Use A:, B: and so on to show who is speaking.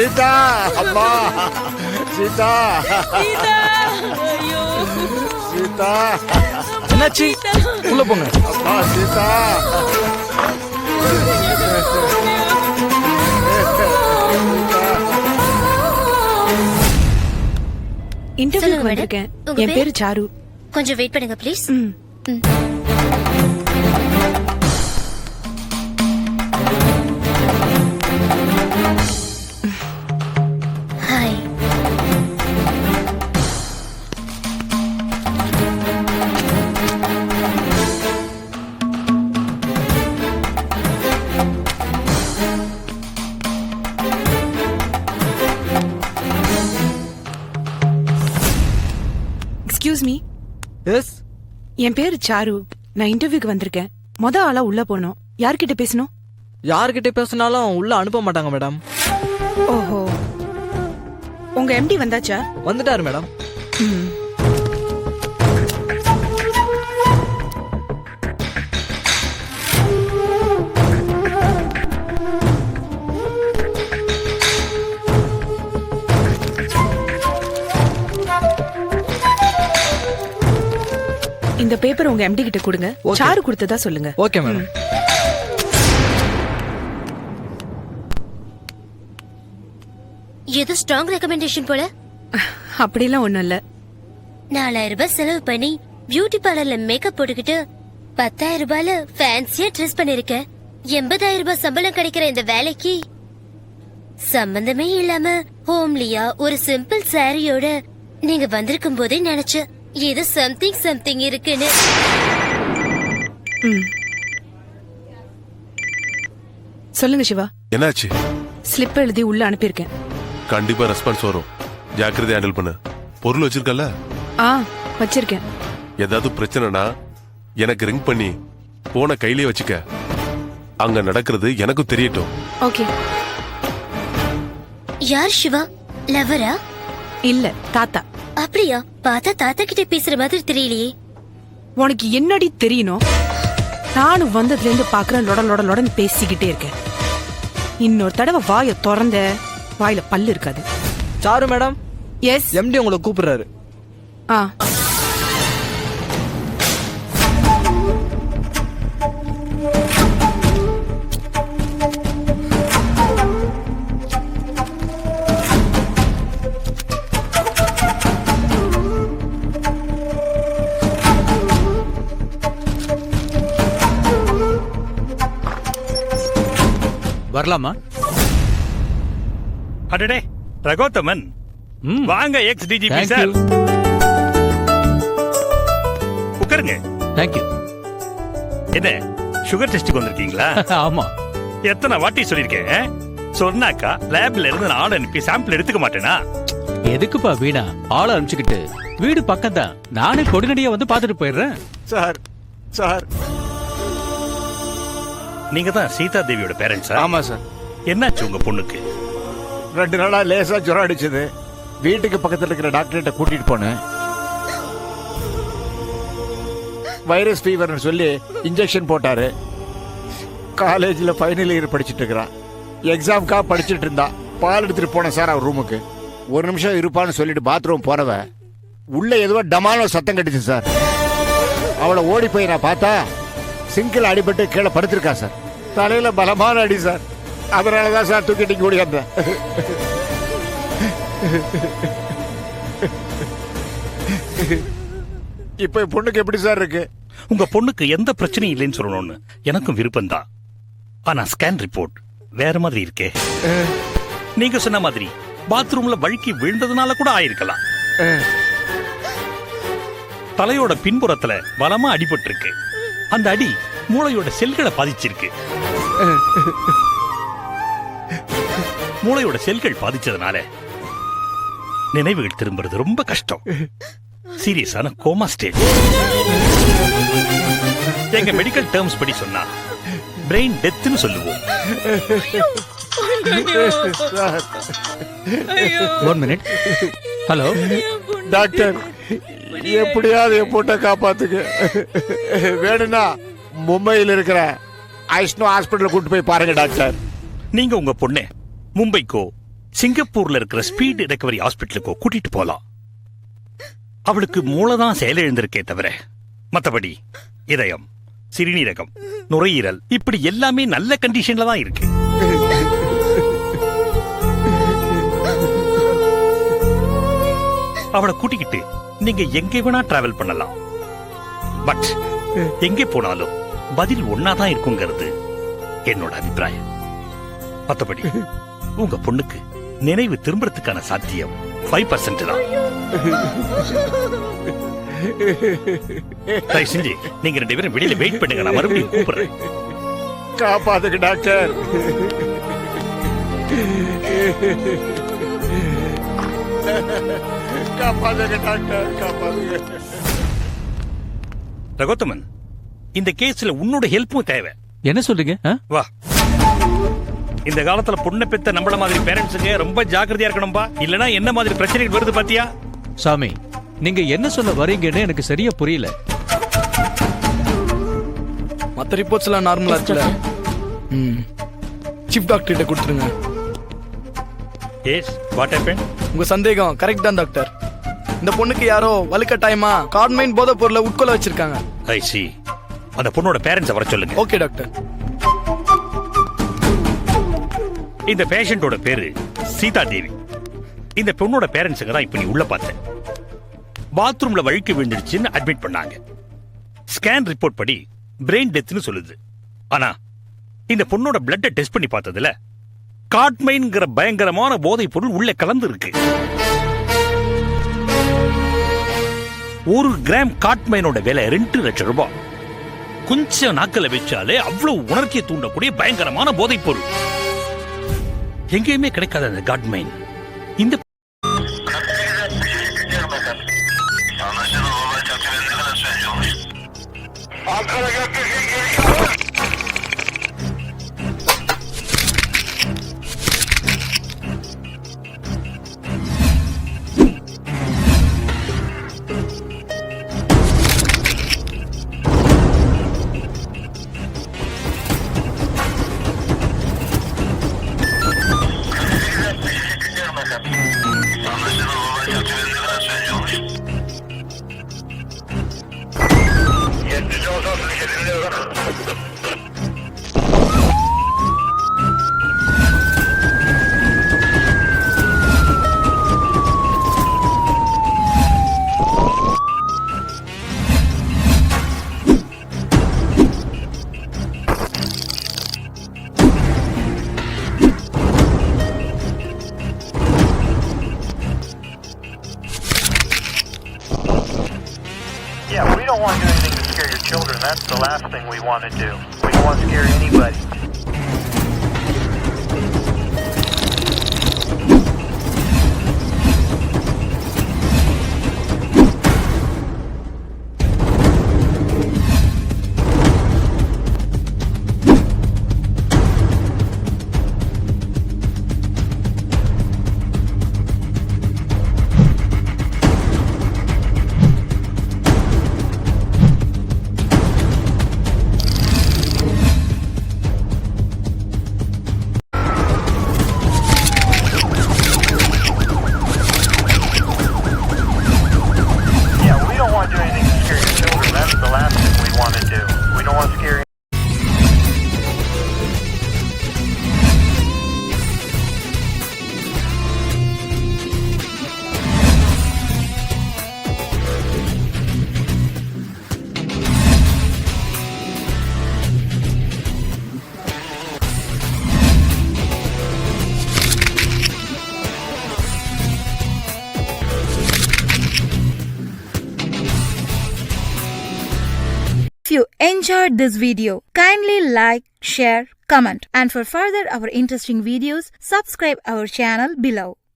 A: சீதா அம்மா சீதா சீதா
B: என்னாச்சு? உள்ள போங்க.
A: அம்மா சீதா
C: இன்டர்வியூக்கு வந்திருக்கேன். என் பேரு சாரு.
D: கொஞ்சம் வெயிட் பண்ணுங்க please. Hi.
C: Excuse me.
B: Yes.
C: என் பேரு சாரு. நான் இன்டர்வியூக்கு வந்திருக்கேன். ஆளா உள்ள போனோம். யார்கிட்ட பேசணும்?
B: யார்கிட்ட பேசினாலும் உள்ள அனுப்ப மாட்டாங்க மேடம்.
C: ஓஹோ, உங்க எம்டி வந்தாச்சா?
B: வந்துட்டாரு மேடம்.
C: இந்த பேப்பர் உங்க எம்டி கிட்ட கொடுங்க. சாரு கொடுத்ததா சொல்லுங்க.
B: Okay madam.
D: ஏதோ ஸ்ட்ராங் ரெக்கமெண்டேஷன் போல.
C: அப்படிலாம் ஒண்ணும் இல்ல.
D: 4000 ரூபாய் செலவு பண்ணி பியூட்டி பார்லர்ல மேக்கப் போட்டுக்கிட்டு 10,000 ரூபாய்ல ஃபேன்சியா ட்ரெஸ் பண்ணிருக்கேன். 80,000 ரூபாய் சம்பளம் கிடைக்கிற இந்த வேலைக்கு சம்பந்தமே இல்லாம ஹோம்லியா ஒரு சிம்பிள் சாரியோட நீங்க வந்திருக்கும் போதே நினைச்சேன் ஏதோ சம்திங் இருக்குன்னு.
C: சொல்லுங்க சிவா.
E: என்னாச்சு?
C: ஸ்லிப் எழுதி உள்ள அனுப்பியிருக்கேன்.
E: கண்டிப்பா ரெஸ்பான்ஸ் வரும். ஜாக்கிரதை ஹேண்டில் பண்ணு. பொருள் வச்சிருக்கல?
C: வச்சிருக்கேன்.
E: ஏதாவது பிரச்சனைனா எனக்கு ரிங் பண்ணி போன கையிலே வச்சுக்க. அங்க நடக்கிறது எனக்கும் தெரியட்டும்.
C: ஓகே.
D: யார் சிவா? லவரா?
C: இல்ல, தாத்தா.
D: அப்படியா? பார்த்தா தாத்தா கிட்ட பேசுற மாதிரி தெரியலையே.
C: உனக்கு என்னடி தெரியணும்? நானும் வந்ததுல இருந்து பாக்குறேன் லொடன்னு பேசிக்கிட்டே இருக்கேன். இன்னொரு தடவை வாய திறந்த வாயில பல்லு இருக்காது.
B: Sir madam.
C: எஸ்.
B: எம்டி உங்களை கூப்பிடுறாரு.
F: வரலாமா?
G: அடடே ரகோத்தமன், வாங்க. எக்ஸ் டிஜிபி சார், உட்காருங்க.
F: தேங்க்யூ.
G: என்ன சுகர் டெஸ்டுக்கு வந்திருக்கீங்களா?
F: ஆமா.
G: எத்தனை வாட்டி சொல்லிருக்கேன், சொன்னாக்கா லேப்ல இருந்து நான் ஆள் அனுப்பி சாம்பிள் எடுத்துக்க மாட்டேனா?
F: எதுக்குப்பா வீணா ஆள் அனுப்பிச்சுக்கிட்டு? வீடு பக்கம் தான், நானே கொடிநடியா வந்து பாத்துட்டு போயிடுறேன்.
A: Sir sir.
G: நீங்க தான் சீதா தேவியோட பேரண்ட்ஸா?
A: ஆமா சார்.
G: என்னாச்சு உங்க பொண்ணுக்கு?
A: 2 நாளா லேசா ஜுரம் அடிச்சது. வீட்டுக்கு பக்கத்துல இருக்கிற டாக்டர்கிட்ட கூட்டிட்டு போனேன். வைரஸ் ஃபீவர்னு சொல்லி இன்ஜெக்ஷன் போட்டாரு. காலேஜ்ல ஃபைனல் இயர் படிச்சுட்டு இருக்கிறான். எக்ஸாம்க்காக படிச்சுட்டு இருந்தா. பால் எடுத்துட்டு போனேன் சார் அவர் ரூமுக்கு. 1 நிமிஷம் இருப்பான்னு சொல்லிட்டு பாத்ரூம் போறவ உள்ள ஏதோ டமால சத்தம் கட்டுச்சு சார். அவளை ஓடி போய் நான் பார்த்தா சிங்கிள் அடிபட்டு கீழே படுத்திருக்கா சார். தலையில பலமான அடி சார். அதனாலதான் சார் தூக்கிட்டு ஓடி வந்தேன். இப்ப பொண்ணுக்கு எப்படி சார் இருக்கு?
G: உங்க பொண்ணுக்கு எந்த பிரச்சனையும் இல்லைன்னு சொல்லணும்னு எனக்கும் விருப்பம் தான். ஆனா ஸ்கேன் ரிப்போர்ட் வேற மாதிரி இருக்கே. நீங்க சொன்ன மாதிரி பாத்ரூம்ல வழுக்கி விழுந்ததுனால கூட ஆயிருக்கலாம். தலையோட பின்புறத்துல பலமா அடிபட்டு இருக்கு. அந்த அடி மூளையோட செல்களை பாதிச்சிருக்கு. மூளையோட செல்கள் பாதிச்சதுனால நினைவுகள் திரும்புறது ரொம்ப கஷ்டம். சீரியஸான கோமா ஸ்டேஜ். எங்க மெடிக்கல் டேர்ம்ஸ் படி சொன்னா பிரெயின் டெத்னு சொல்லுவோம்.
F: One minute. ஹலோ
A: டாக்டர், எப்படியாவது என் பொண்ணை காப்பாத்துங்க. வேணும்னா மும்பையில் இருக்கிற ஐஸ்னோ ஹாஸ்பிட்டல் கூட்டு போய் பாருங்க டாக்டர்.
G: நீங்க உங்க பொண்ணை மும்பைக்கோ சிங்கப்பூர்ல இருக்கிற ஸ்பீட் ரெக்கவரி ஹாஸ்பிட்டலுக்கு கூட்டிட்டு போலாம். அவளுக்கு மூளைதான் செயலிழந்திருக்கே தவிர மத்தபடி இதயம், சிறுநீரகம், நுரையீரல் இப்படி எல்லாமே நல்ல கண்டிஷன்ல தான் இருக்கு. அவளை கூட்டிக்கிட்டு நீங்க எங்க வேணா டிராவல் பண்ணலாம். பட் எங்கே போனாலும் பதில் ஒன்னாதான் இருக்குங்கிறது என்னோட அபிப்பிராயம். மத்தபடி உங்க பொண்ணுக்கு நினைவு திரும்புறதுக்கான சாத்தியம் 5% தான். தயவு செஞ்சு நீங்க 2 பேரும் வெளியில வெயிட் பண்ணுங்க, நான் மறுபடியும் கூப்பிடுறேன்.
A: காப்பாத்துங்க டாக்டர். காப்பாத்துங்க டாக்டர், காப்பாத்துங்க.
G: ரகோத்தமன், இந்த கேஸ்ல உன்னோட ஹெல்ப்பும் தேவை.
F: என்ன சொல்றீங்க?
G: வா. இந்த காலத்துல பொண்ணை பெத்த நம்மள மாதிரி பேரண்ட்ஸுங்க ரொம்ப ஜாக்கிரதையா இருக்கணும்பா. இல்லனா என்ன மாதிரி பிரச்சனைகள் வருது பாத்தியா?
F: சாமி, நீங்க என்ன சொல்ல வரீங்கன்னு எனக்கு சரியா புரியல.
B: மற்ற ரிப்போர்ட்ஸ் எல்லாம் நார்மலா இருக்குல்ல? சீஃப் டாக்டர் கிட்ட கொடுத்துருங்க.
G: Yes, what happen?
B: உங்க சந்தேகம் கரெக்ட் தான் டாக்டர். இந்த பொண்ணுக்கு யாரோ வலுக்கட்டாயமா காட்மைன் போதைப் பொருளை உட்கொள்ள வச்சிருக்காங்க.
G: ஐ சி. அந்த பொண்ணோட பேரண்ட்ஸ் வர சொல்லுங்க.
B: Okay doctor.
G: இந்த பேஷண்டோட பேரு சீதா தேவி. இந்த பொண்ணோட பேரண்ட்ஸுங்க தான் இப்ப நீ உள்ள பார்த்த. பாத்ரூம்ல வழுக்கி விழுந்துடுச்சுன்னு அட்மிட் பண்ணாங்க. ஸ்கேன் ரிப்போர்ட் படி பிரெயின் டெத்னு சொல்லுது. ஆனா இந்த பொண்ணோட பிளட்டை டெஸ்ட் பண்ணி பார்த்ததுல காட்மைன்ங்கிற பயங்கரமான போதைப் பொருள் உள்ள கலந்து இருக்கு. 1 கிராம் காட்மைனோட விலை 2 லட்சம் ரூபாய். கொஞ்சம் நாக்கல வச்சாலே அவ்வளவு உணர்ச்சியை தூண்டக்கூடிய பயங்கரமான போதைப் பொருள். எங்கேயுமே கிடைக்காத அந்த காட்மைன் இந்த
H: Yeah, we don't want to do anything to scare your children. That's the last thing we want to do. We don't want to scare anybody.
I: If you enjoyed this video, kindly like, share, comment, and for further our interesting videos, subscribe our channel below.